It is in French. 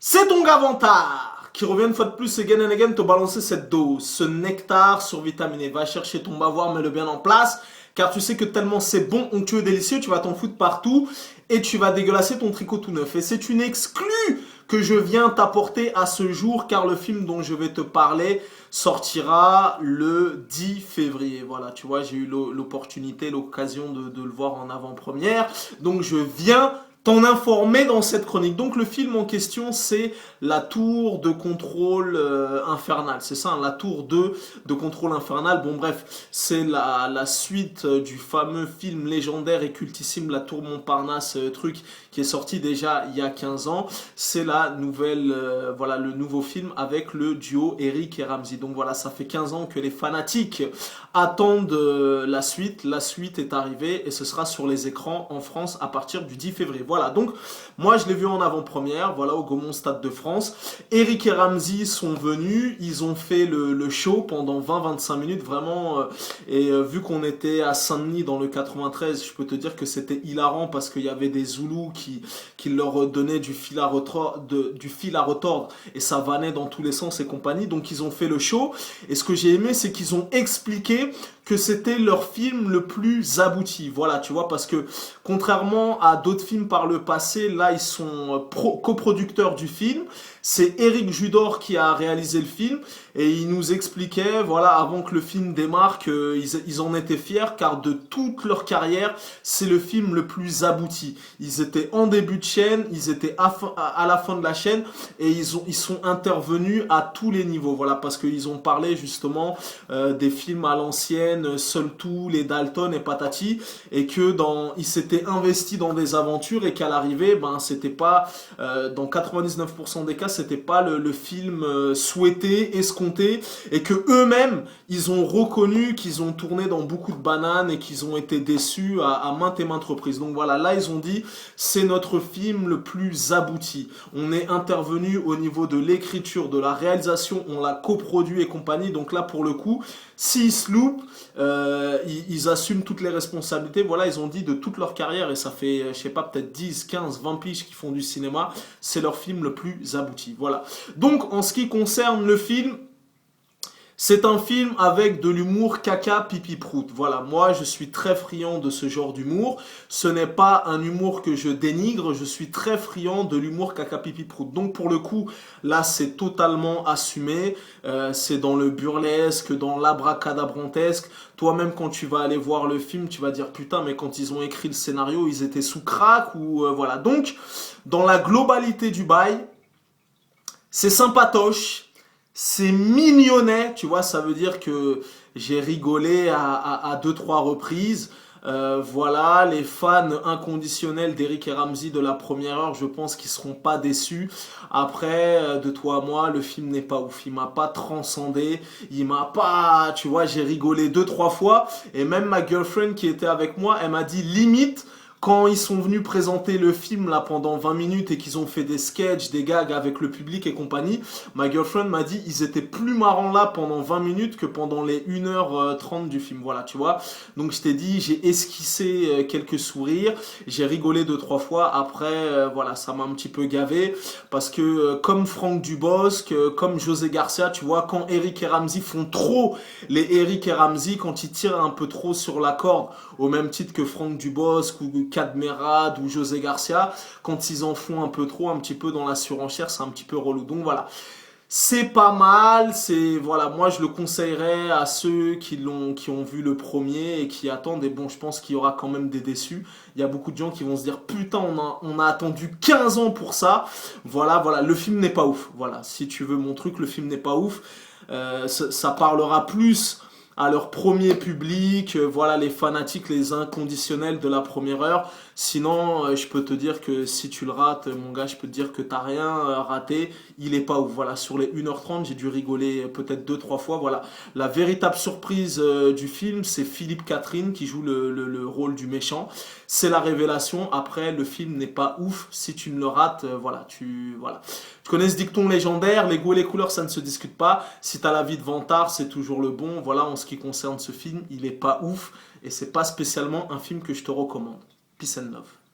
C'est ton gars Vantard qui revient une fois de plus again and again te balancer cette dose, ce nectar survitaminé. Va chercher ton bavoir, mets-le bien en place, car tu sais que tellement c'est bon, onctueux, délicieux, tu vas t'en foutre partout et tu vas dégueulasser ton tricot tout neuf. Et c'est une exclue que je viens t'apporter à ce jour, car le film dont je vais te parler sortira le 10 février. Voilà, tu vois, j'ai eu l'opportunité, l'occasion de le voir en avant-première. Donc je viens t'en informer dans cette chronique. Donc le film en question, c'est La Tour de Contrôle Infernal. C'est ça, hein, La Tour 2 de Contrôle Infernal. Bon bref, c'est la suite du fameux film légendaire et cultissime La Tour Montparnasse, truc qui est sorti déjà il y a 15 ans. C'est la nouvelle, voilà, le nouveau film avec le duo Eric et Ramzy. Donc voilà, ça fait 15 ans que les fanatiques attendent la suite. La suite est arrivée et ce sera sur les écrans en France à partir du 10 février. Voilà, donc moi je l'ai vu en avant-première, voilà, au Gaumont Stade de France. Eric et Ramzy sont venus, ils ont fait le show pendant 20-25 minutes, vraiment. Vu qu'on était à Saint-Denis dans le 93, je peux te dire que c'était hilarant parce qu'il y avait des Zoulous qui leur donnaient du fil à retordre et ça vannait dans tous les sens et compagnie. Donc ils ont fait le show et ce que j'ai aimé, c'est qu'ils ont expliqué que c'était leur film le plus abouti. Voilà, tu vois, parce que contrairement à d'autres films par le passé, là, ils sont coproducteurs du film. C'est Éric Judor qui a réalisé le film et il nous expliquait, voilà, avant que le film démarre, qu'ils en étaient fiers car de toute leur carrière, c'est le film le plus abouti. Ils étaient en début de chaîne, ils étaient à la fin de la chaîne et ils sont intervenus à tous les niveaux. Voilà, parce qu'ils ont parlé justement des films à l'ancienne, Seul Tout, les Dalton et patati, et que ils s'étaient investis dans des aventures et qu'à l'arrivée, ben c'était pas dans 99% des cas, c'était pas le film souhaité, escompté, et que eux-mêmes ils ont reconnu qu'ils ont tourné dans beaucoup de bananes et qu'ils ont été déçus à maintes et maintes reprises. Donc voilà, là ils ont dit c'est notre film le plus abouti. On est intervenu au niveau de l'écriture, de la réalisation, on l'a coproduit et compagnie. Donc là pour le coup, s'ils se loupent, ils assument toutes les responsabilités. Voilà, ils ont dit de toute leur carrière, et ça fait, je sais pas, peut-être 10, 15, 20 piges qui font du cinéma, c'est leur film le plus abouti. Voilà. Donc, en ce qui concerne le film, c'est un film avec de l'humour caca pipi prout. Voilà, moi je suis très friand de ce genre d'humour. Ce n'est pas un humour que je dénigre, je suis très friand de l'humour caca pipi prout. Donc pour le coup, là c'est totalement assumé. C'est dans le burlesque, dans l'abracadabrantesque. Toi-même quand tu vas aller voir le film, tu vas dire putain mais quand ils ont écrit le scénario, ils étaient sous crack ou voilà. Donc dans la globalité du bail, c'est sympatoche. C'est mignonnet, tu vois, ça veut dire que j'ai rigolé à deux, trois reprises. Voilà, les fans inconditionnels d'Eric et Ramzy de la première heure, je pense qu'ils seront pas déçus. Après, de toi à moi, le film n'est pas ouf. Il m'a pas transcendé. Il m'a pas, tu vois, j'ai rigolé deux, trois fois. Et même ma girlfriend qui était avec moi, elle m'a dit limite, quand ils sont venus présenter le film là pendant 20 minutes et qu'ils ont fait des sketchs, des gags avec le public et compagnie, ma girlfriend m'a dit ils étaient plus marrants là pendant 20 minutes que pendant les 1h30 du film. Voilà, tu vois. Donc je t'ai dit, j'ai esquissé quelques sourires, j'ai rigolé deux trois fois. Après, voilà, ça m'a un petit peu gavé parce que comme Franck Dubosc, comme José Garcia, tu vois, quand Eric et Ramzy font trop les Eric et Ramzy, quand ils tirent un peu trop sur la corde, au même titre que Franck Dubosc ou Cadmerade ou José Garcia, quand ils en font un peu trop, un petit peu dans la surenchère, c'est un petit peu relou. Donc voilà, c'est pas mal, c'est voilà, moi je le conseillerais à ceux qui ont vu le premier et qui attendent. Et bon, je pense qu'il y aura quand même des déçus. Il y a beaucoup de gens qui vont se dire putain, on a attendu 15 ans pour ça. Voilà, le film n'est pas ouf. Voilà, si tu veux mon truc, le film n'est pas ouf. Ça parlera plus à leur premier public, voilà, les fanatiques, les inconditionnels de la première heure. Sinon, je peux te dire que si tu le rates, mon gars, je peux te dire que t'as rien raté. Il est pas ouf. Voilà, sur les 1h30, j'ai dû rigoler peut-être deux, trois fois. Voilà, la véritable surprise du film, c'est Philippe Catherine qui joue le rôle du méchant. C'est la révélation. Après, le film n'est pas ouf. Si tu ne le rates, voilà. Tu connais ce dicton légendaire, les goûts et les couleurs, ça ne se discute pas. Si t'as la vie de Vantard, c'est toujours le bon. Voilà, en ce qui concerne ce film, il est pas ouf et c'est pas spécialement un film que je te recommande. Peace and love.